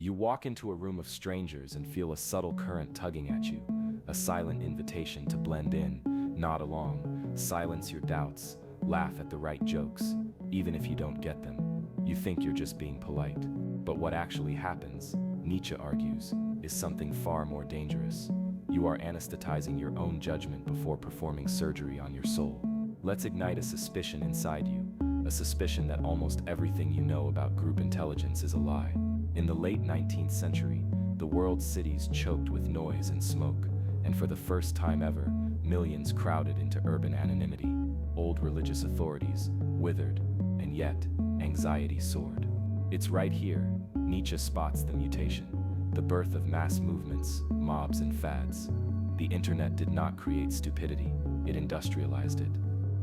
You walk into a room of strangers and feel a subtle current tugging at you, a silent invitation to blend in, nod along, silence your doubts, laugh at the right jokes, even if you don't get them. You think you're just being polite. But what actually happens, Nietzsche argues, is something far more dangerous. You are anesthetizing your own judgment before performing surgery on your soul. Let's ignite a suspicion inside you, a suspicion that almost everything you know about group intelligence is a lie. In the late 19th century, the world's cities choked with noise and smoke, and for the first time ever, millions crowded into urban anonymity. Old religious authorities withered, and yet, anxiety soared. It's right here, Nietzsche spots the mutation, the birth of mass movements, mobs and fads. The internet did not create stupidity, it industrialized it.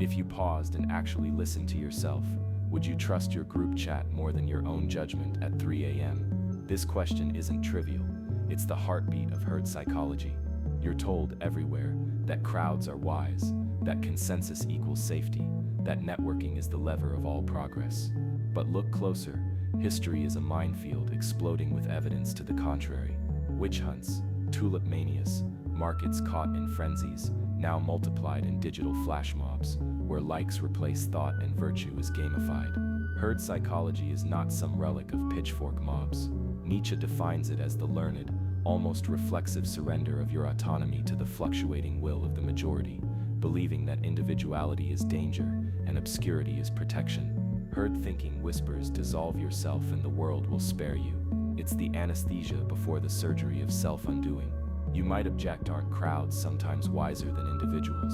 If you paused and actually listened to yourself, would you trust your group chat more than your own judgment at 3 a.m.? This question isn't trivial. It's the heartbeat of herd psychology. You're told everywhere that crowds are wise, that consensus equals safety, that networking is the lever of all progress. But look closer. History is a minefield exploding with evidence to the contrary. Witch hunts, tulip manias, markets caught in frenzies, now multiplied in digital flash mobs, where likes replace thought and virtue is gamified. Herd psychology is not some relic of pitchfork mobs. Nietzsche defines it as the learned, almost reflexive surrender of your autonomy to the fluctuating will of the majority, believing that individuality is danger and obscurity is protection. Herd thinking whispers dissolve yourself and the world will spare you. It's the anesthesia before the surgery of self-undoing. You might object, aren't crowds sometimes wiser than individuals?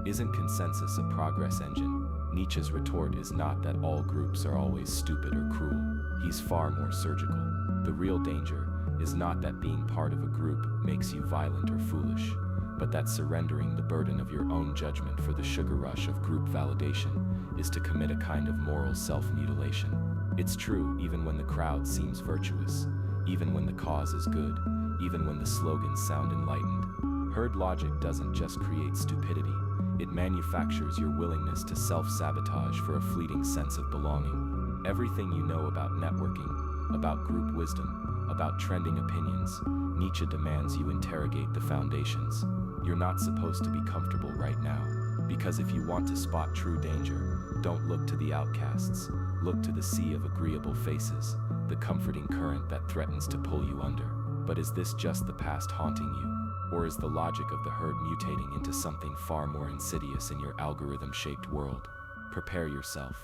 Isn't consensus a progress engine? Nietzsche's retort is not that all groups are always stupid or cruel. He's far more surgical. The real danger is not that being part of a group makes you violent or foolish, but that surrendering the burden of your own judgment for the sugar rush of group validation is to commit a kind of moral self-mutilation. It's true even when the crowd seems virtuous, even when the cause is good, even when the slogans sound enlightened. Herd logic doesn't just create stupidity, it manufactures your willingness to self-sabotage for a fleeting sense of belonging. Everything you know about networking, about group wisdom, about trending opinions, Nietzsche demands you interrogate the foundations. You're not supposed to be comfortable right now, because if you want to spot true danger, don't look to the outcasts, look to the sea of agreeable faces, the comforting current that threatens to pull you under. But is this just the past haunting you? Or is the logic of the herd mutating into something far more insidious in your algorithm-shaped world? Prepare yourself,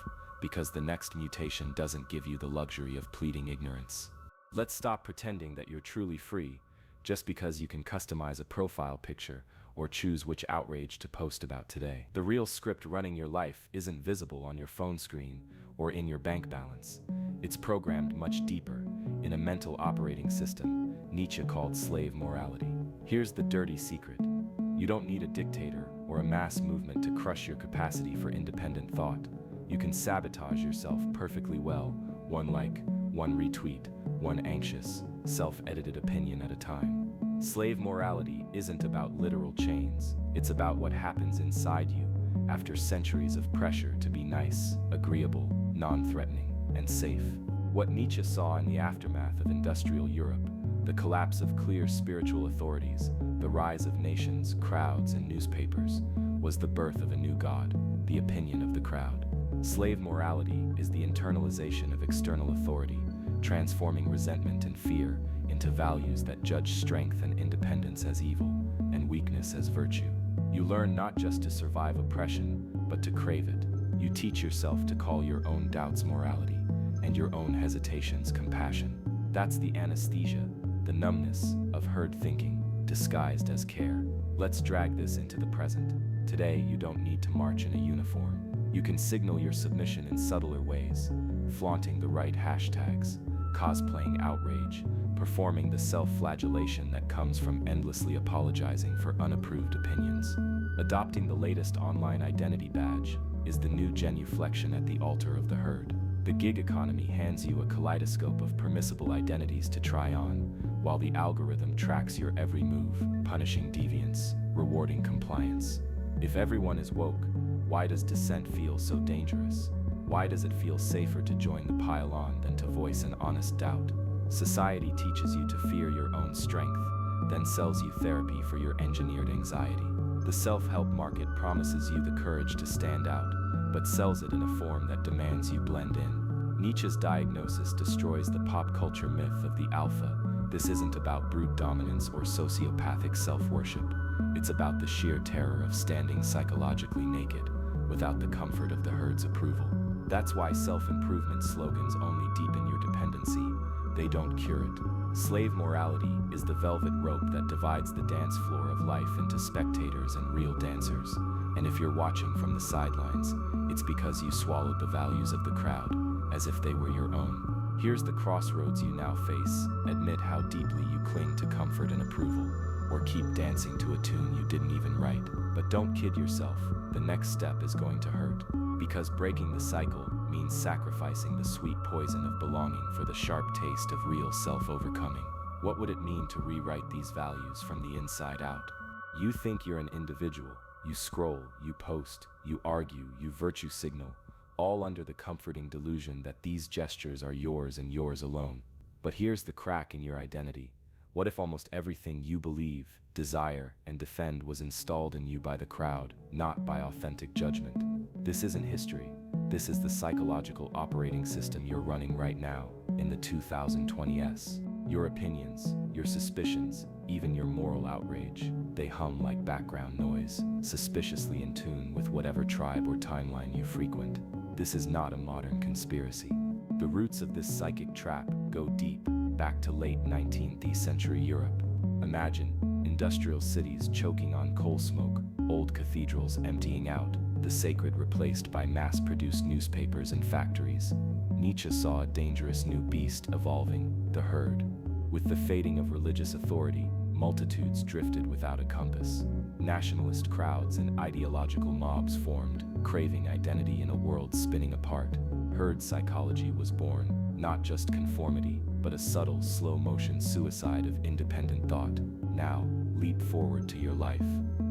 because the next mutation doesn't give you the luxury of pleading ignorance. Let's stop pretending that you're truly free, just because you can customize a profile picture or choose which outrage to post about today. The real script running your life isn't visible on your phone screen or in your bank balance. It's programmed much deeper, in a mental operating system Nietzsche called slave morality. Here's the dirty secret. You don't need a dictator or a mass movement to crush your capacity for independent thought. You can sabotage yourself perfectly well, one like, one retweet, one anxious, self-edited opinion at a time. Slave morality isn't about literal chains. It's about what happens inside you after centuries of pressure to be nice, agreeable, non-threatening, and safe. What Nietzsche saw in the aftermath of industrial Europe, the collapse of clear spiritual authorities, the rise of nations, crowds, and newspapers, was the birth of a new god, the opinion of the crowd. Slave morality is the internalization of external authority, transforming resentment and fear into values that judge strength and independence as evil, and weakness as virtue. You learn not just to survive oppression, but to crave it. You teach yourself to call your own doubts morality, and your own hesitations compassion. That's the anesthesia, the numbness of herd thinking, disguised as care. Let's drag this into the present. Today, you don't need to march in a uniform. You can signal your submission in subtler ways, flaunting the right hashtags, cosplaying outrage, performing the self-flagellation that comes from endlessly apologizing for unapproved opinions. Adopting the latest online identity badge is the new genuflection at the altar of the herd. The gig economy hands you a kaleidoscope of permissible identities to try on, while the algorithm tracks your every move, punishing deviance, rewarding compliance. If everyone is woke, why does dissent feel so dangerous? Why does it feel safer to join the pile-on than to voice an honest doubt? Society teaches you to fear your own strength, then sells you therapy for your engineered anxiety. The self-help market promises you the courage to stand out, but sells it in a form that demands you blend in. Nietzsche's diagnosis destroys the pop culture myth of the alpha. This isn't about brute dominance or sociopathic self-worship. It's about the sheer terror of standing psychologically naked, without the comfort of the herd's approval. That's why self-improvement slogans only deepen your dependency. They don't cure it. Slave morality is the velvet rope that divides the dance floor of life into spectators and real dancers. And if you're watching from the sidelines, it's because you swallowed the values of the crowd, as if they were your own. Here's the crossroads you now face. Admit how deeply you cling to comfort and approval, or keep dancing to a tune you didn't even write. But don't kid yourself, the next step is going to hurt. Because breaking the cycle means sacrificing the sweet poison of belonging for the sharp taste of real self-overcoming. What would it mean to rewrite these values from the inside out? You think you're an individual. You scroll, you post, you argue, you virtue signal, all under the comforting delusion that these gestures are yours and yours alone. But here's the crack in your identity. What if almost everything you believe, desire, and defend was installed in you by the crowd, not by authentic judgment? This isn't history. This is the psychological operating system you're running right now, in the 2020s. Your opinions, your suspicions, even your moral outrage, they hum like background noise, suspiciously in tune with whatever tribe or timeline you frequent. This is not a modern conspiracy. The roots of this psychic trap go deep, back to late 19th century Europe. Imagine industrial cities choking on coal smoke, old cathedrals emptying out, the sacred replaced by mass-produced newspapers and factories. Nietzsche saw a dangerous new beast evolving, the herd. With the fading of religious authority, multitudes drifted without a compass. Nationalist crowds and ideological mobs formed, craving identity in a world spinning apart. Herd psychology was born, not just conformity, but a subtle, slow-motion suicide of independent thought. Now, leap forward to your life.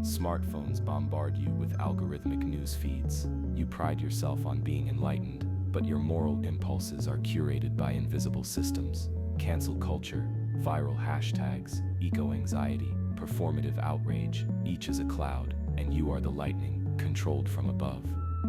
Smartphones bombard you with algorithmic news feeds. You pride yourself on being enlightened, but your moral impulses are curated by invisible systems. Cancel culture, viral hashtags, eco-anxiety, performative outrage, each is a cloud, and you are the lightning, controlled from above.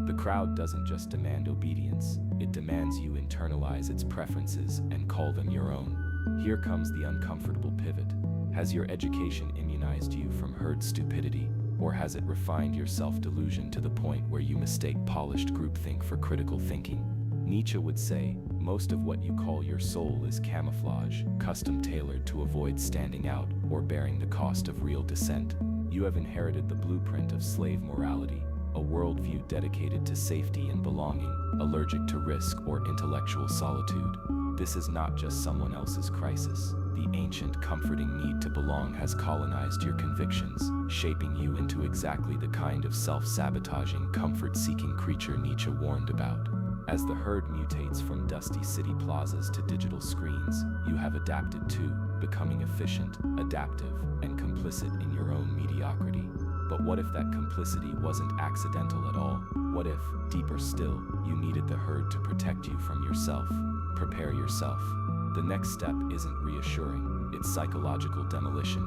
The crowd doesn't just demand obedience, it demands you internalize its preferences and call them your own. Here comes the uncomfortable pivot. Has your education immunized you from herd stupidity, or has it refined your self-delusion to the point where you mistake polished groupthink for critical thinking? Nietzsche would say, most of what you call your soul is camouflage, custom-tailored to avoid standing out or bearing the cost of real dissent. You have inherited the blueprint of slave morality, a worldview dedicated to safety and belonging, allergic to risk or intellectual solitude. This is not just someone else's crisis. The ancient, comforting need to belong has colonized your convictions, shaping you into exactly the kind of self-sabotaging, comfort-seeking creature Nietzsche warned about. As the herd mutates from dusty city plazas to digital screens, you have adapted too, becoming efficient, adaptive, and complicit in your own mediocrity. But what if that complicity wasn't accidental at all? What if, deeper still, you needed the herd to protect you from yourself? Prepare yourself. The next step isn't reassuring, it's psychological demolition.